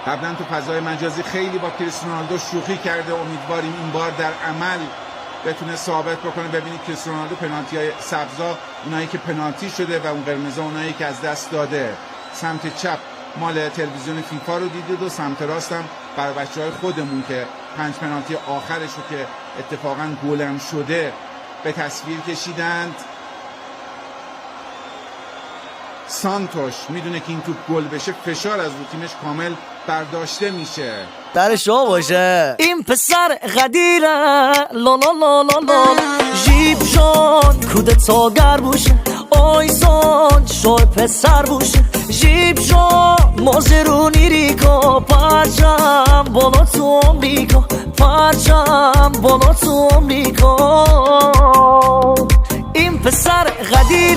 قبلا تو فضای مجازی خیلی با کریستیانو رونالدو شوخی کرده. امیدواریم این بار در عمل بتونه ثابت بکنه. ببینید کریستیانو رونالدو پنالتی‌های سبزا، اونایی که پنالتی شده و اون قرمزا اونایی که از دست داده. سمت چپ مال تلویزیون فیفا رو دیدید و سمت راست هم برای بچه‌های خودمون که 5 پنالتی آخرش رو که اتفاقا گلم شده به تصویر کشیدند. سانتوش میدونه که این توپ گل بشه فشار از رو تیمش کامل برداشته میشه. در شو باشه این پسر غدیره لا لا لا لا لا جیب جان کودتاگر بوشه آیسان شای پسر بوشه جیب جان مازرونی ریکا پرچم بالا تو آمریکا پرچم بالا تو آمریکا این پسر غدیره